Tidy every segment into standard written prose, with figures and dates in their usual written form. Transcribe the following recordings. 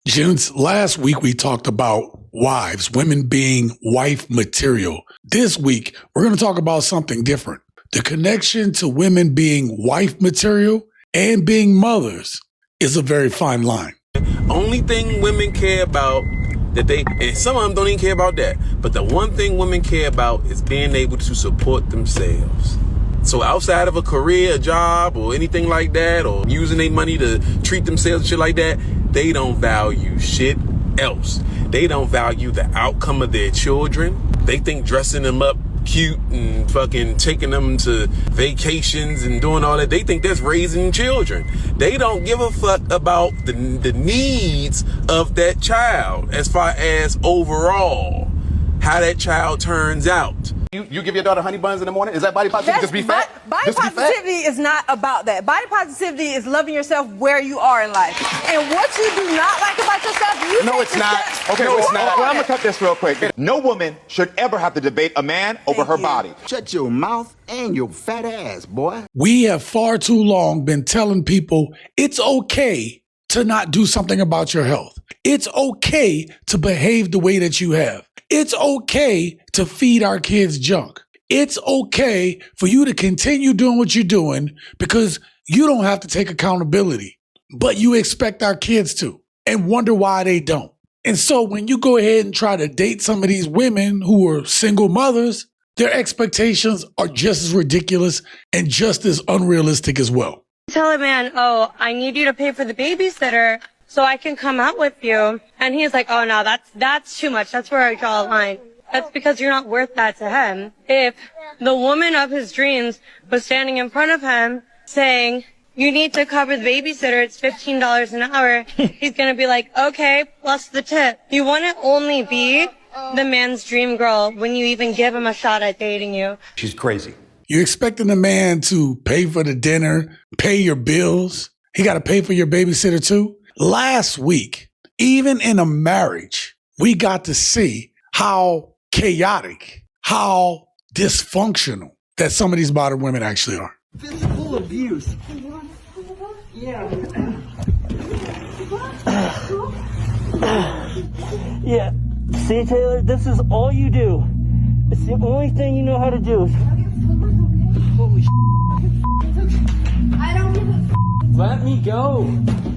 Gents, last week we talked about wives, women being wife material. This week, we're going to talk about something different. The connection to women being wife material and being mothers is a very fine line. Only thing women care about and some of them don't even care about that, but the one thing women care about is being able to support themselves. So outside of a career, a job, or anything like that, or using their money to treat themselves and shit like that, they don't value shit else. They don't value the outcome of their children. They think dressing them up cute and fucking taking them to vacations and doing all that, they think that's raising children. They don't give a fuck about the needs of that child as far as overall how that child turns out. You give your daughter honey buns in the morning? Is that body positivity? Just be fat? Body positivity is not about that. Body positivity is loving yourself where you are in life. And what you do not like about yourself, you No, it's not. Okay, no, it's not. Well, I'm going to cut this real quick. No woman should ever have to debate a man over her body. Shut your mouth and your fat ass, boy. We have far too long been telling people it's okay to not do something about your health. It's okay to behave the way that you have. It's okay to feed our kids junk. It's okay for you to continue doing what you're doing because you don't have to take accountability, but you expect our kids to and wonder why they don't. And so when you go ahead and try to date some of these women who are single mothers, their expectations are just as ridiculous and just as unrealistic as well. Tell a man, oh, I need you to pay for the babysitter so I can come out with you. And he's like, oh, no, that's too much. That's where I draw a line. That's because you're not worth that to him. If the woman of his dreams was standing in front of him saying, you need to cover the babysitter, it's $15 an hour, he's going to be like, okay, plus the tip. You want to only be the man's dream girl when you even give him a shot at dating you. She's crazy. You're expecting a man to pay for the dinner, pay your bills. He got to pay for your babysitter too. Last week, even in a marriage, we got to see how chaotic, how dysfunctional that some of these modern women actually are. Physical abuse. Yeah. Yeah. See, Taylor, this is all you do. It's the only thing you know how to do. Holy I don't give a Let me go.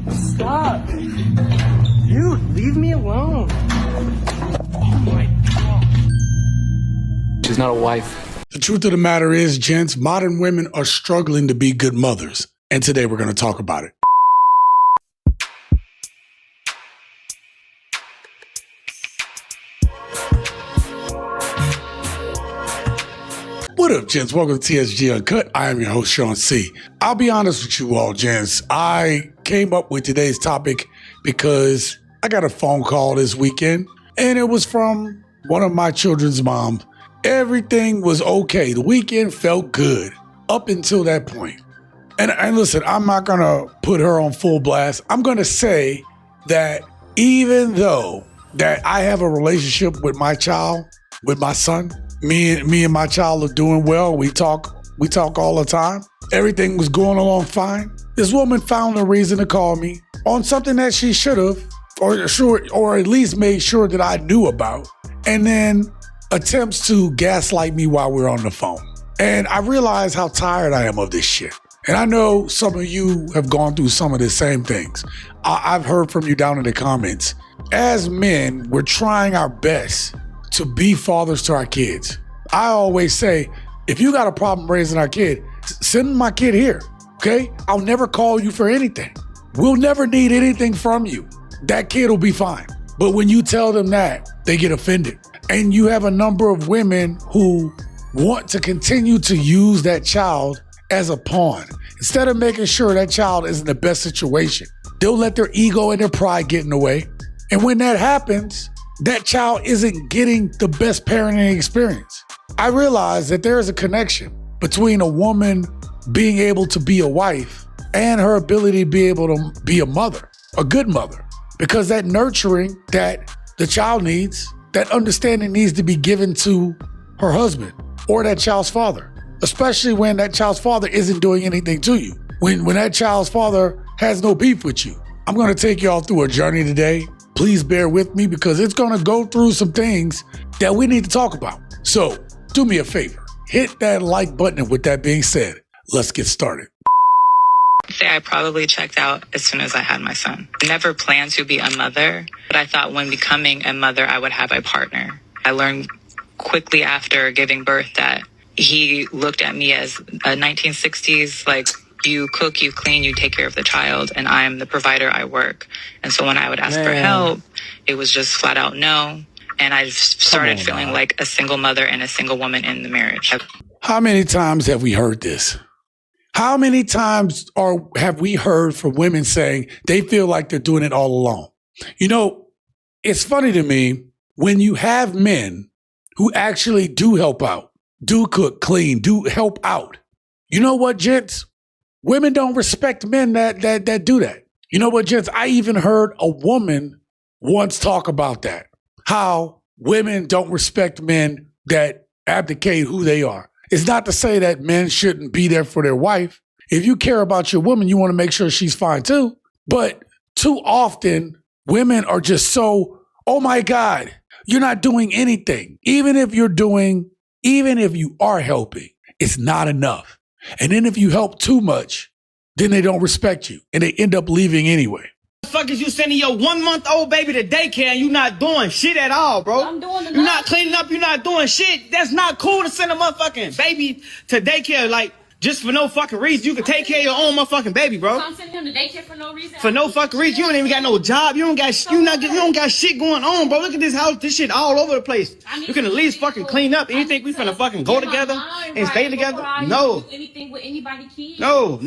Stop. Dude, leave me alone. Oh my God. She's not a wife. The truth of the matter is, gents, modern women are struggling to be good mothers. And today we're going to talk about it. What up, gents? Welcome to TSG Uncut. I am your host, Shaun C. I'll be honest with you all, gents. I came up with today's topic because I got a phone call this weekend, and it was from one of my children's moms. Everything was okay. The weekend felt good up until that point. And listen, I'm not going to put her on full blast. I'm going to say that even though that I have a relationship with my child, with my son, me and my child are doing well. We talk all the time. Everything was going along fine. This woman found a reason to call me on something that she should have, or at least made sure that I knew about, and then attempts to gaslight me while we're on the phone. And I realize how tired I am of this shit. And I know some of you have gone through some of the same things. I've heard from you down in the comments. As men, we're trying our best to be fathers to our kids. I always say, if you got a problem raising our kid, send my kid here, okay? I'll never call you for anything. We'll never need anything from you. That kid will be fine. But when you tell them that, they get offended. And you have a number of women who want to continue to use that child as a pawn. Instead of making sure that child is in the best situation, they'll let their ego and their pride get in the way. And when that happens, that child isn't getting the best parenting experience. I realize that there is a connection between a woman being able to be a wife and her ability to be able to be a mother, a good mother, because that nurturing that the child needs, that understanding needs to be given to her husband or that child's father, especially when that child's father isn't doing anything to you. When that child's father has no beef with you. I'm going to take y'all through a journey today please bear with me because it's going to go through some things that we need to talk about. So do me a favor, hit that like button. And with that being said, let's get started. Say I probably checked out as soon as I had my son. Never planned to be a mother, but I thought when becoming a mother, I would have a partner. I learned quickly after giving birth that he looked at me as a 1960s, like, you cook, you clean, you take care of the child, and I'm the provider, I work. And so when I would ask for help, it was just flat out no. And I started feeling like a single mother and a single woman in the marriage. How many times have we heard this? How many times have we heard from women saying they feel like they're doing it all alone? You know, it's funny to me when you have men who actually do help out, do cook, clean, do help out. You know what, gents? Women don't respect men that do that. You know what, gents? I even heard a woman once talk about that. How women don't respect men that abdicate who they are. It's not to say that men shouldn't be there for their wife. If you care about your woman, you want to make sure she's fine too. But too often, women are just so, oh my God, you're not doing anything. Even if you are helping, it's not enough. And then if you help too much, then they don't respect you and they end up leaving anyway. Fuck is you sending your 1-month-old baby to daycare and you not doing shit at all, bro? I'm doing enough. You're not cleaning up, you're not doing shit. That's not cool to send a motherfucking baby to daycare, like, just for no fucking reason. You can take care of your own motherfucking baby, bro. So I'm sending him to daycare for no reason? For no fucking reason. You don't even got no job. You don't got shit going on, bro. Look at this house. This shit all over the place. You can at least fucking clean up. And you think we finna fucking go together and stay together? No. Anything with anybody kids? No.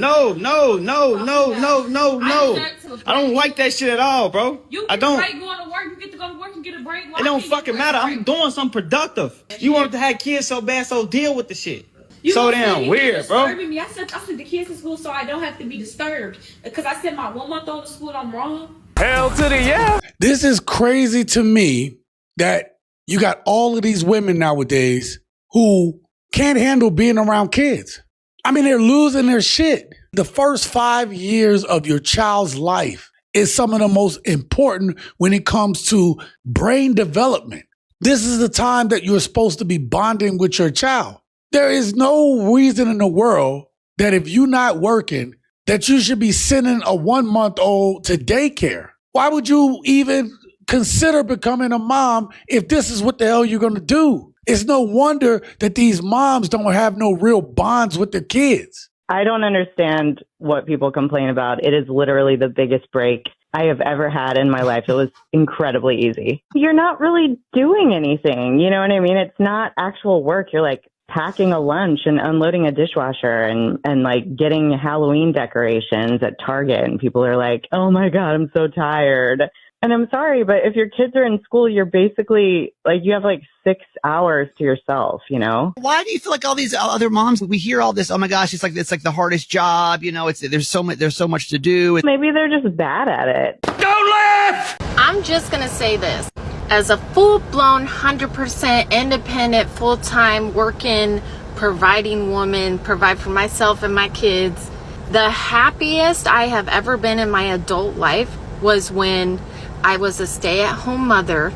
I don't like that shit at all, bro. I don't. You going to work. You get to go to work and get a break. It don't fucking matter. I'm doing something productive. You wanted to have kids so bad, so deal with the shit. So damn weird, bro. Me. I sent the kids to school so I don't have to be disturbed. Because I sent my 1-month-old to school, I'm wrong. Hell to the yeah. This is crazy to me that you got all of these women nowadays who can't handle being around kids. I mean, they're losing their shit. The first 5 years of your child's life is some of the most important when it comes to brain development. This is the time that you're supposed to be bonding with your child. There is no reason in the world that if you're not working, that you should be sending a 1-month-old to daycare. Why would you even consider becoming a mom if this is what the hell you're going to do? It's no wonder that these moms don't have no real bonds with their kids. I don't understand what people complain about. It is literally the biggest break I have ever had in my life. It was incredibly easy. You're not really doing anything. You know what I mean? It's not actual work. You're like packing a lunch and unloading a dishwasher and like getting Halloween decorations at Target. And people are like, oh my God, I'm so tired. And I'm sorry, but if your kids are in school, you're basically like, you have like 6 hours to yourself, you know? Why do you feel like all these other moms, we hear all this, oh my gosh, it's like the hardest job, you know, there's so much to do. Maybe they're just bad at it. Don't laugh! I'm just gonna say this. As a full-blown, 100% independent, full-time, working, providing woman, provide for myself and my kids, the happiest I have ever been in my adult life was when I was a stay-at-home mother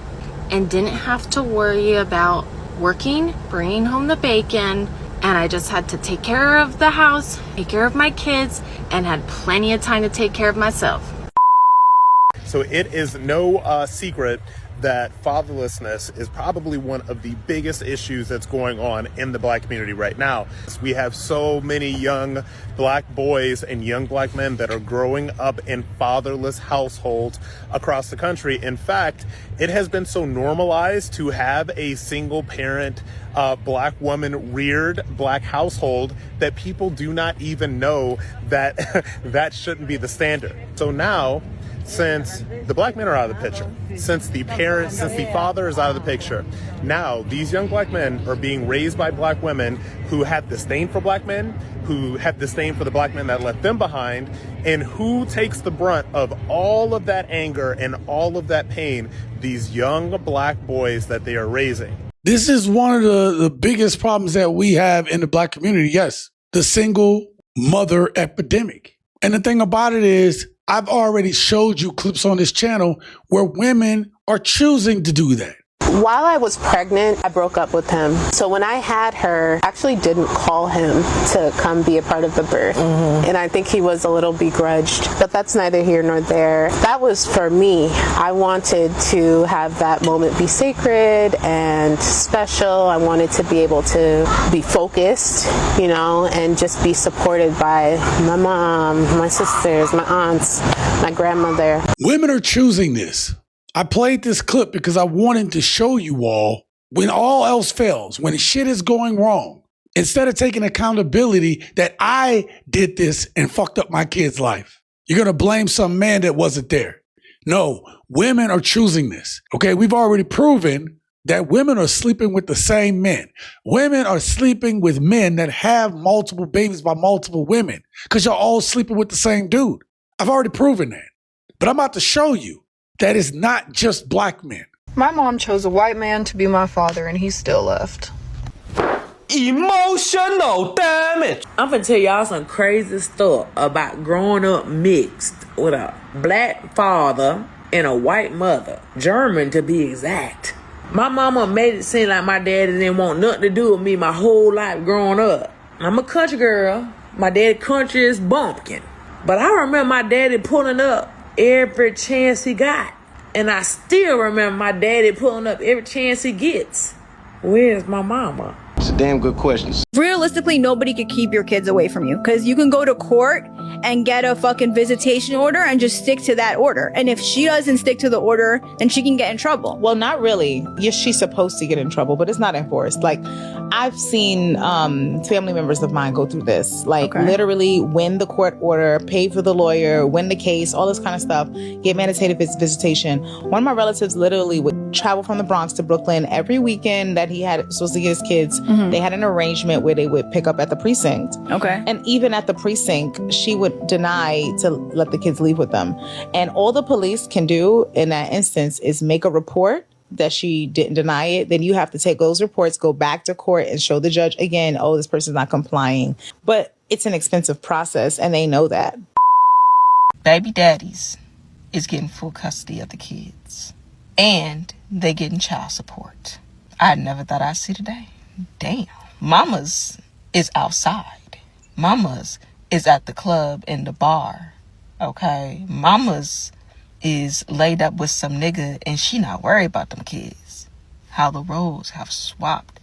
and didn't have to worry about working, bringing home the bacon, and I just had to take care of the house, take care of my kids, and had plenty of time to take care of myself. So it is no secret that fatherlessness is probably one of the biggest issues that's going on in the Black community right now. We have so many young Black boys and young Black men that are growing up in fatherless households across the country. In fact, it has been so normalized to have a single parent Black woman reared Black household that people do not even know that that shouldn't be the standard. So now, since the Black men are out of the picture, since the father is out of the picture, now these young Black men are being raised by Black women who have disdain for Black men, who have disdain for the Black men that left them behind, and who takes the brunt of all of that anger and all of that pain? These young Black boys that they are raising. This is one of the biggest problems that we have in the Black community. Yes, the single mother epidemic. And the thing about it is, I've already showed you clips on this channel where women are choosing to do that. While I was pregnant, I broke up with him. So when I had her, I actually didn't call him to come be a part of the birth. And I think he was a little begrudged, but that's neither here nor there. That was for me. I wanted to have that moment be sacred and special. I wanted to be able to be focused, you know, and just be supported by my mom, my sisters, my aunts, my grandmother. Women are choosing this. I played this clip because I wanted to show you all when all else fails, when shit is going wrong, instead of taking accountability that I did this and fucked up my kid's life, you're going to blame some man that wasn't there. No, women are choosing this. Okay, we've already proven that women are sleeping with the same men. Women are sleeping with men that have multiple babies by multiple women because you're all sleeping with the same dude. I've already proven that. But I'm about to show you that is not just black men. My mom chose a white man to be my father, and he still left. Emotional damage. I'm gonna tell y'all some crazy stuff about growing up mixed with a black father and a white mother. German, to be exact. My mama made it seem like my daddy didn't want nothing to do with me my whole life growing up. I'm a country girl. My daddy country is bumpkin. But I remember my daddy pulling up every chance he got. And I still remember my daddy pulling up every chance he gets. Where's my mama? It's a damn good question. Realistically, nobody could keep your kids away from you because you can go to court and get a fucking visitation order and just stick to that order. And if she doesn't stick to the order, then she can get in trouble. Well, not really. Yes, she's supposed to get in trouble, but it's not enforced. Like, I've seen family members of mine go through this. Like, literally win the court order, pay for the lawyer, win the case, all this kind of stuff, get mandated visitation. One of my relatives literally would travel from the Bronx to Brooklyn every weekend that he had supposed to get his kids. They had an arrangement where they would pick up at the precinct. And even at the precinct, she would deny to let the kids leave with them. And all the police can do in that instance is make a report that she didn't deny it. Then you have to take those reports, go back to court and show the judge again, oh, this person's not complying. But it's an expensive process and they know that. Baby daddies is getting full custody of the kids. And they getting child support. I never thought I'd see today. Damn. Mama's is outside. Mama's is at the club and the bar. Okay? Mama's is laid up with some nigga and she not worried about them kids. How the roles have swapped.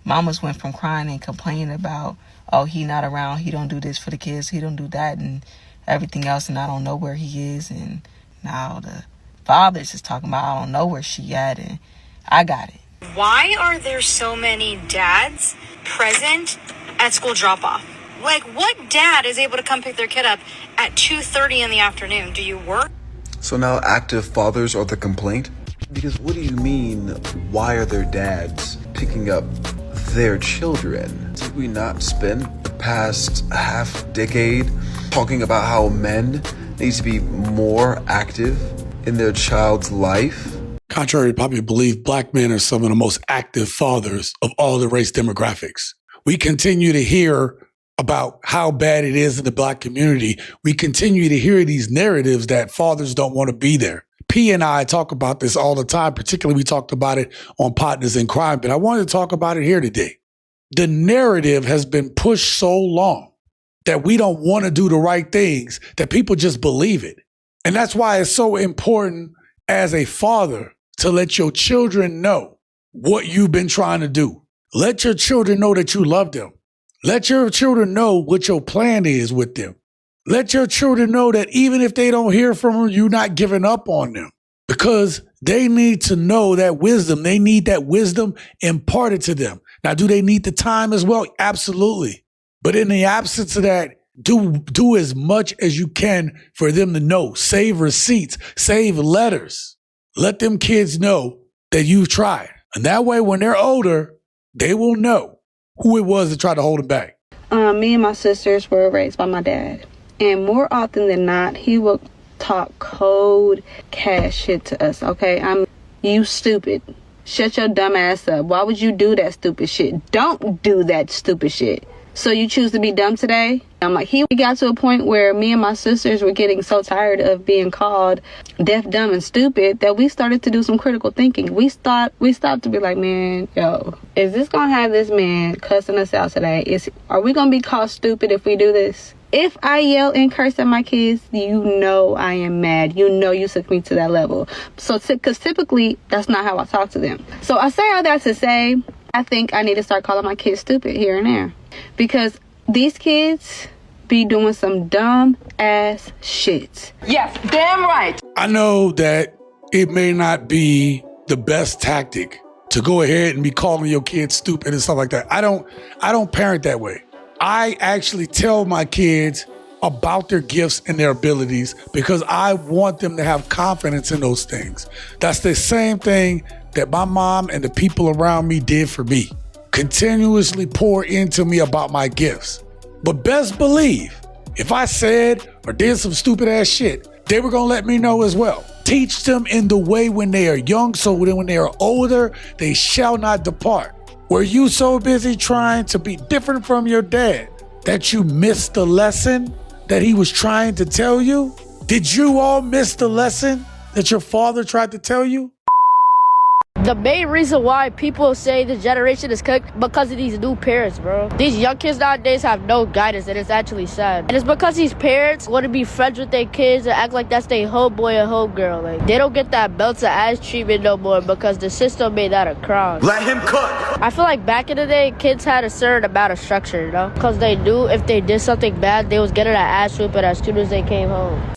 Mama's went from crying and complaining about, oh, he not around, he don't do this for the kids, he don't do that and everything else, and I don't know where he is. And now the fathers is talking about, I don't know where she at, and I got it. Why are there so many dads present at school drop-off? Like, what dad is able to come pick their kid up at 2:30 in the afternoon? Do you work? So now active fathers are the complaint? Because what do you mean, why are there dads picking up their children? Did we not spend the past half decade talking about how men need to be more active in their child's life? Contrary to popular belief, black men are some of the most active fathers of all the race demographics. We continue to hear about how bad it is in the black community. We continue to hear these narratives that fathers don't want to be there. P and I talk about this all the time, particularly we talked about it on Partners in Crime, but I wanted to talk about it here today. The narrative has been pushed so long that we don't want to do the right things, that people just believe it. And that's why it's so important as a father to let your children know what you've been trying to do. Let your children know that you love them. Let your children know what your plan is with them. Let your children know that even if they don't hear from them, you're not giving up on them, because they need to know that wisdom. They need that wisdom imparted to them. Now, do they need the time as well? Absolutely. But in the absence of that, do as much as you can for them to know. Save receipts, save letters. Let them kids know that you've tried. And that way, when they're older, they will know who it was that tried to hold them back. Me and my sisters were raised by my dad. And more often than not, he will talk cold cash shit to us, okay? You stupid. Shut your dumb ass up. Why would you do that stupid shit? Don't do that stupid shit. So you choose to be dumb today? I'm like, he got to a point where me and my sisters were getting so tired of being called deaf, dumb, and stupid that we started to do some critical thinking. We stopped to be like, man, yo, is this gonna have this man cussing us out today? Are we gonna be called stupid if we do this? If I yell and curse at my kids, you know I am mad. You know you took me to that level. So, because typically that's not how I talk to them. So I say all that to say, I think I need to start calling my kids stupid here and there. Because these kids be doing some dumb ass shit. Yes, damn right. I know that it may not be the best tactic to go ahead and be calling your kids stupid and stuff like that. I don't parent that way. I actually tell my kids about their gifts and their abilities because I want them to have confidence in those things. That's the same thing that my mom and the people around me did for me. Continuously pour into me about my gifts. But best believe, if I said or did some stupid ass shit, they were gonna let me know as well. Teach them in the way when they are young, so when they are older, they shall not depart. Were you so busy trying to be different from your dad that you missed the lesson that he was trying to tell you? Did you all miss the lesson that your father tried to tell you? The main reason why people say this generation is cooked because of these new parents, bro. These young kids nowadays have no guidance, and it's actually sad. And it's because these parents want to be friends with their kids and act like that's their homeboy and homegirl. Like, they don't get that belt to ass treatment no more because the system made that a crime. Let him cook. I feel like back in the day, kids had a certain amount of structure, you know? Because they knew if they did something bad, they was getting an ass whooping as soon as they came home.